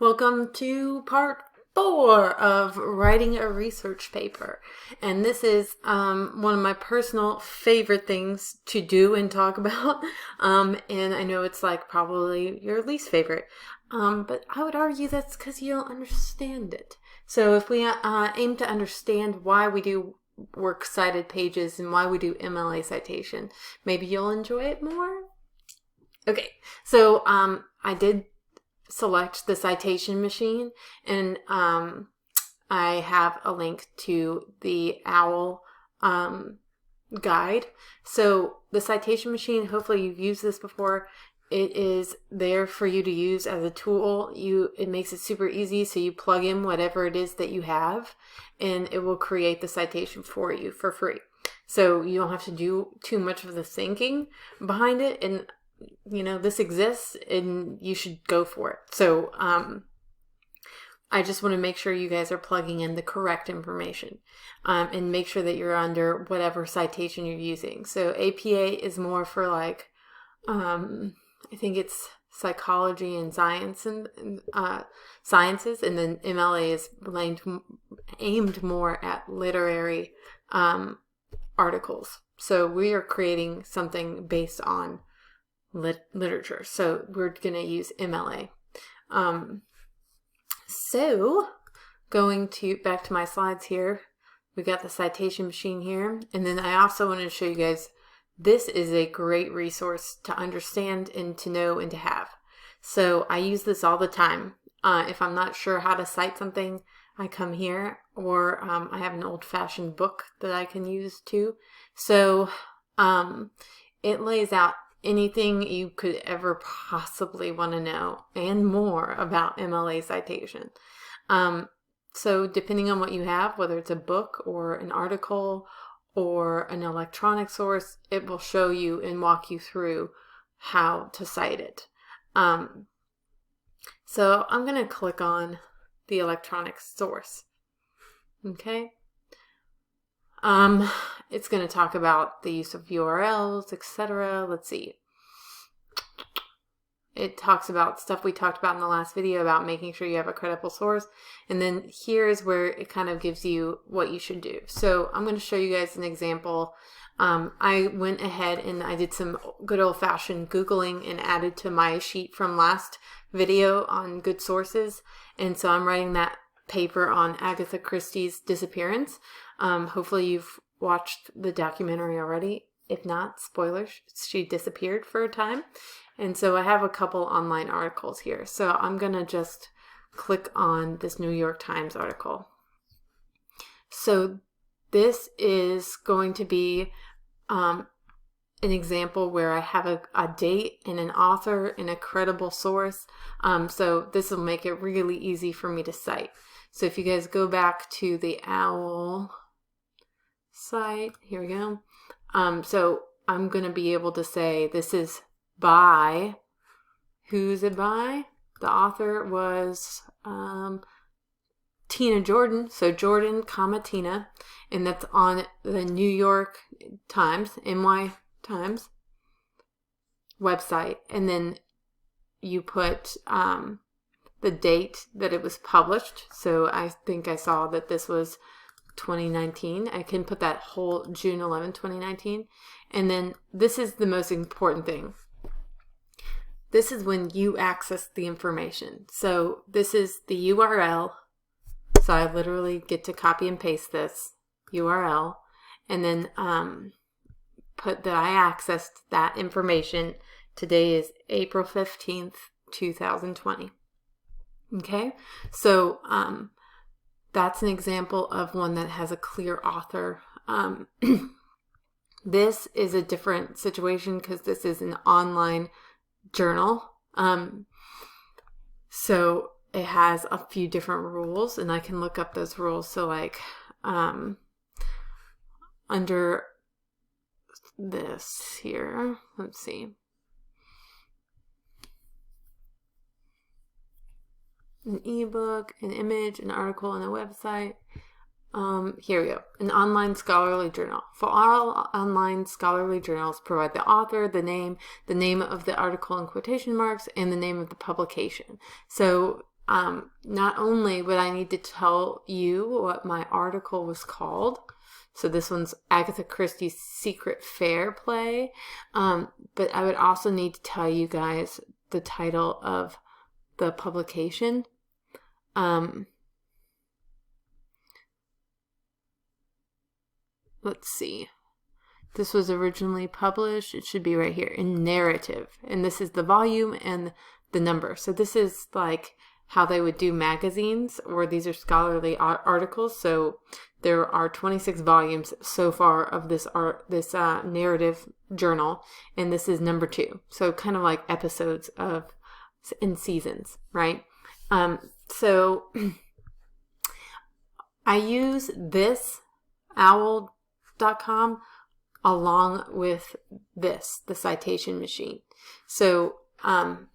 Welcome to part 4 of writing a research paper. And this is one of my personal favorite things to do and talk about. And I know it's like probably your least favorite. But I would argue that's because you don't understand it. So if we aim to understand why we do works cited pages and why we do MLA citation, maybe you'll enjoy it more. Okay, so I did select the citation machine, and I have a link to the OWL guide. So the citation machine, hopefully you've used this before. It is there for you to use as a tool. It makes it super easy, so you plug in whatever it is that you have, and it will create the citation for you for free. So you don't have to do too much of the thinking behind it, and this exists and you should go for it. So I just want to make sure you guys are plugging in the correct information and make sure that you're under whatever citation you're using. So APA is more for like, I think it's psychology and science and sciences, and then MLA is aimed more at literary articles. So we are creating something based on literature. So we're going to use MLA. So going back to my slides here, we got the citation machine here. And then I also wanted to show you guys, this is a great resource to understand and to know and to have. So I use this all the time. If I'm not sure how to cite something, I come here, or I have an old-fashioned book that I can use too. So it lays out anything you could ever possibly want to know and more about MLA citation. So depending on what you have, whether it's a book or an article or an electronic source, it will show you and walk you through how to cite it. So I'm going to click on the electronic source. Okay. It's going to talk about the use of URLs, etc. Let's see. It talks about stuff we talked about in the last video about making sure you have a credible source. And then here's where it kind of gives you what you should do. So I'm going to show you guys an example. I went ahead and I did some good old-fashioned Googling and added to my sheet from last video on good sources. And so I'm writing that paper on Agatha Christie's disappearance. Hopefully you've watched the documentary already. If not, spoilers, she disappeared for a time. And so I have a couple online articles here. So I'm going to just click on this New York Times article. So this is going to be an example where I have a date and an author and a credible source. So this will make it really easy for me to cite. So if you guys go back to the OWL site, here we go. So I'm going to be able to say this is by, who's it by? The author was Tina Jordan. So Jordan, Tina, and that's on the New York Times, NY Times website. And then you put the date that it was published. So I think I saw that this was 2019. I can put that whole June 11, 2019. And then this is the most important thing. This is when you access the information. So this is the URL. So I literally get to copy and paste this URL and then put that I accessed that information. Today is April 15th, 2020. Okay, so that's an example of one that has a clear author. This is a different situation because this is an online journal. So it has a few different rules, and I can look up those rules. So like under this here, let's see. An ebook, an image, an article, and a website. Here we go. An online scholarly journal. For all online scholarly journals, provide the author, the name of the article in quotation marks, and the name of the publication. So not only would I need to tell you what my article was called, so this one's Agatha Christie's Secret Fair play, but I would also need to tell you guys the title of the publication. Let's see. This was originally published, it should be right here, in Narrative. And this is the volume and the number. So this is like how they would do magazines, or these are scholarly articles. So there are 26 volumes so far of this narrative journal, and this is number 2. So kind of like episodes in seasons, right? So I use this owl.com along with this, the citation machine. So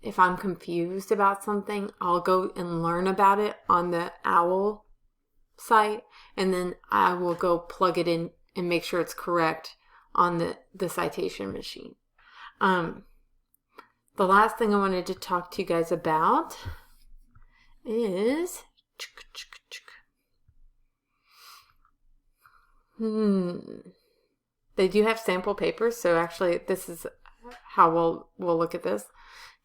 if I'm confused about something, I'll go and learn about it on the OWL site, and then I will go plug it in and make sure it's correct on the citation machine. The last thing I wanted to talk to you guys about is they do have sample papers, so actually this is how we'll look at this.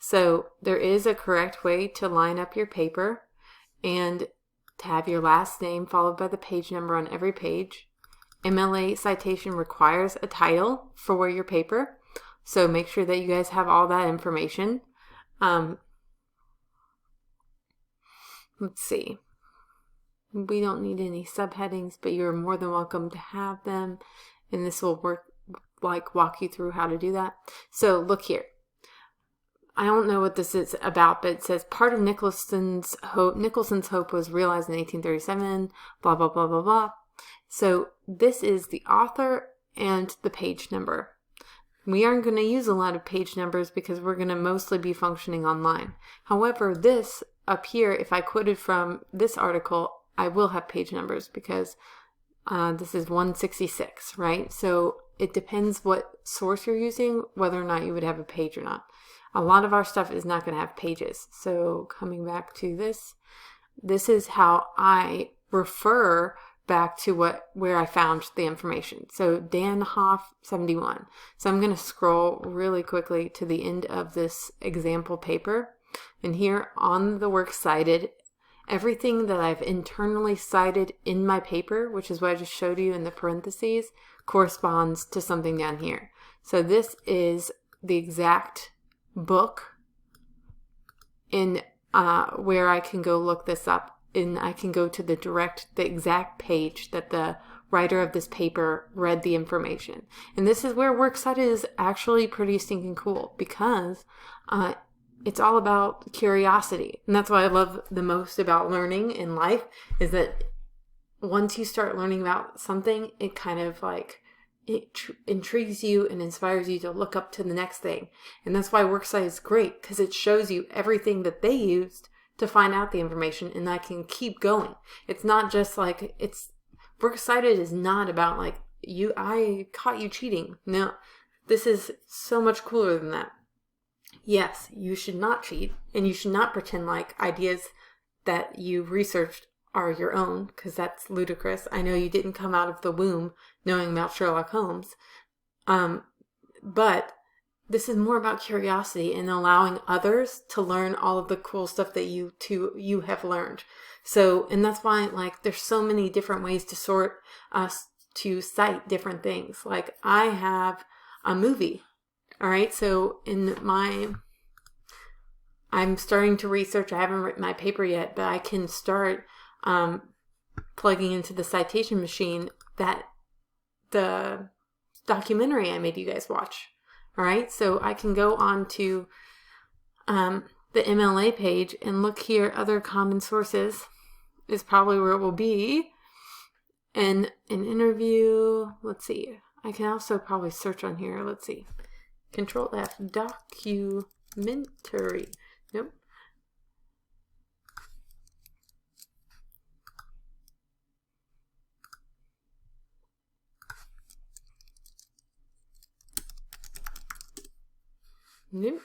So there is a correct way to line up your paper and to have your last name followed by the page number on every page. MLA citation requires a title for your paper, so make sure that you guys have all that information. Let's see. We don't need any subheadings, but you're more than welcome to have them. And this will walk you through how to do that. So look here. I don't know what this is about, but it says part of Nicholson's hope was realized in 1837, blah, blah, blah, blah, blah. So this is the author and the page number. We aren't going to use a lot of page numbers because we're going to mostly be functioning online. However, this up here, if I quoted from this article, I will have page numbers because this is 166, right? So it depends what source you're using, whether or not you would have a page or not. A lot of our stuff is not going to have pages. So coming back to this is how I refer back to where I found the information. So Dan Hoff 71. So I'm going to scroll really quickly to the end of this example paper. And here on the works cited, everything that I've internally cited in my paper, which is what I just showed you in the parentheses, corresponds to something down here. So this is the exact book in where I can go look this up, and I can go to the exact page that the writer of this paper read the information. And this is where Works Cited is actually pretty stinking cool, because it's all about curiosity. And that's what I love the most about learning in life, is that once you start learning about something, it kind of intrigues you and inspires you to look up to the next thing. And that's why Works Cited is great, because it shows you everything that they used to find out the information, and I can keep going. It's not just Works Cited is not about I caught you cheating. No, this is so much cooler than that. Yes, you should not cheat, and you should not pretend like ideas that you've researched are your own, because that's ludicrous. I know you didn't come out of the womb knowing about Sherlock Holmes, but this is more about curiosity and allowing others to learn all of the cool stuff that you have learned. So, and that's why there's so many different ways to to cite different things. Like I have a movie. All right, so I'm starting to research. I haven't written my paper yet, but I can start plugging into the citation machine that the documentary I made you guys watch. All right, so I can go on to the MLA page and look here. Other common sources is probably where it will be. And an interview. Let's see. I can also probably search on here. Let's see. Control F, documentary. Nope. Nope.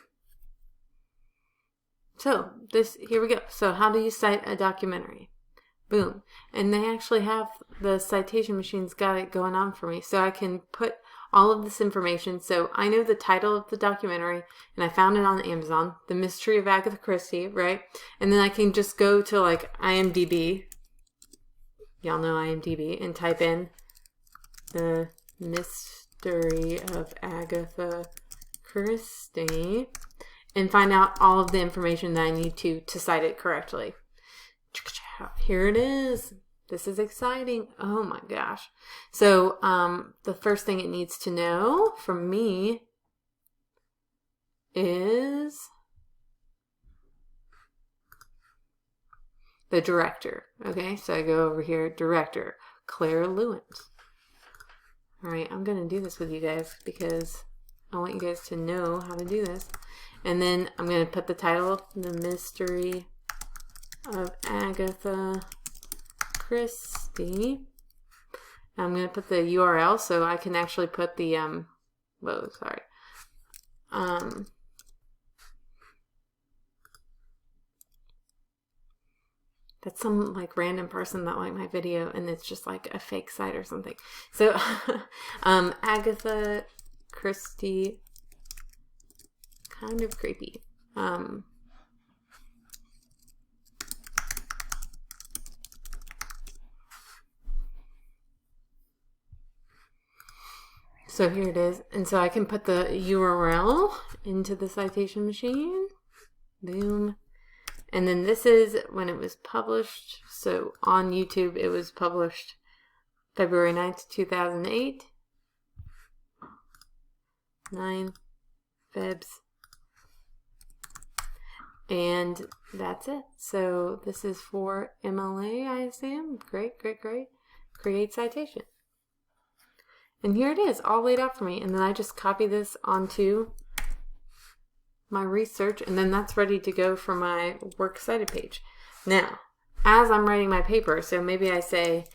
So here we go. So how do you cite a documentary? Boom. And they actually have the citation machine's got it going on for me. So I can put all of this information. So I know the title of the documentary, and I found it on Amazon, The Mystery of Agatha Christie, right? And then I can just go to like IMDb. Y'all know IMDb, and type in The Mystery of Agatha Christie and find out all of the information that I need to cite it correctly. Here it is. This is exciting. Oh my gosh. So the first thing it needs to know from me is the director. Okay, so I go over here, director, Claire Lewins. All right, I'm going to do this with you guys because I want you guys to know how to do this. And then I'm going to put the title, The Mystery of Agatha Christie. I'm going to put the URL so I can actually put the, that's some like random person that liked my video and it's just like a fake site or something. So, Agatha Christie, kind of creepy. So here it is. And so I can put the URL into the citation machine. Boom. And then this is when it was published. So on YouTube, it was published February 9th, 2008. 9 Febs. And that's it. So this is for MLA, I assume. Great, great, great. Create citation. And here it is, all laid out for me. And then I just copy this onto my research, and then that's ready to go for my works cited page. Now, as I'm writing my paper, so maybe I say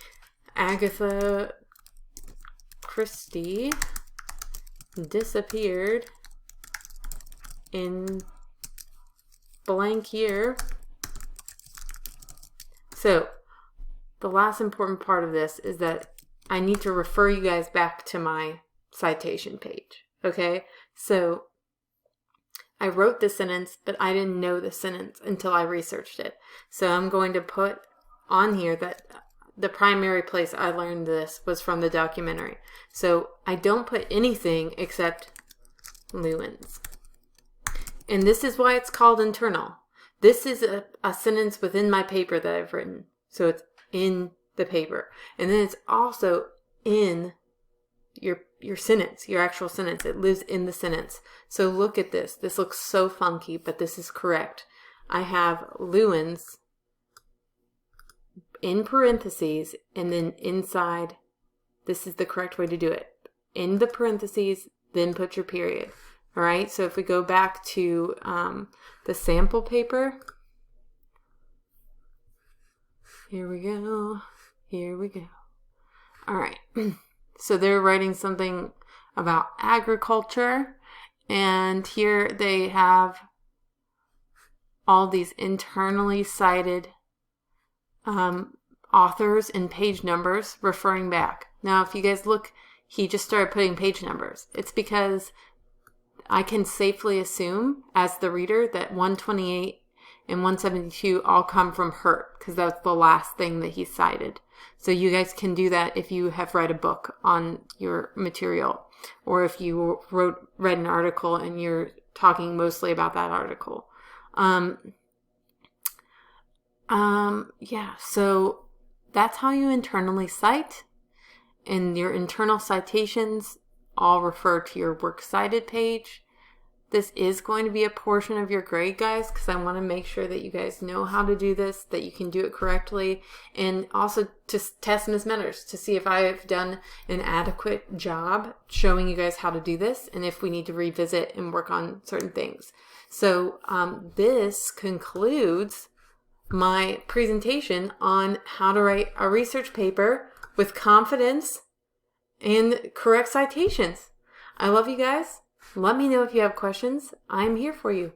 Agatha Christie disappeared in blank year. So, the last important part of this is that I need to refer you guys back to my citation page. Okay? So, I wrote the sentence, but I didn't know the sentence until I researched it. So I'm going to put on here that the primary place I learned this was from the documentary. So I don't put anything except Lewins. And this is why it's called internal. This is a sentence within my paper that I've written. So it's in the paper. And then it's also in your sentence, your actual sentence. It lives in the sentence. So look at this. This looks so funky, but this is correct. I have Lewins in parentheses, and then inside, this is the correct way to do it. In the parentheses, then put your period. All right, so if we go back to the sample paper, here we go. Here we go. All right. So they're writing something about agriculture, and here they have all these internally cited authors and page numbers referring back. Now, if you guys look, he just started putting page numbers. It's because I can safely assume, as the reader, that 128 and 172 all come from Hurt, because that's the last thing that he cited. So you guys can do that if you have read a book on your material, or if you read an article and you're talking mostly about that article. Yeah, so that's how you internally cite, and your internal citations all refer to your works cited page. This is going to be a portion of your grade, guys, because I want to make sure that you guys know how to do this, that you can do it correctly, and also to test Ms. Metters to see if I have done an adequate job showing you guys how to do this, and if we need to revisit and work on certain things. So this concludes my presentation on how to write a research paper with confidence and correct citations. I love you guys. Let me know if you have questions. I'm here for you.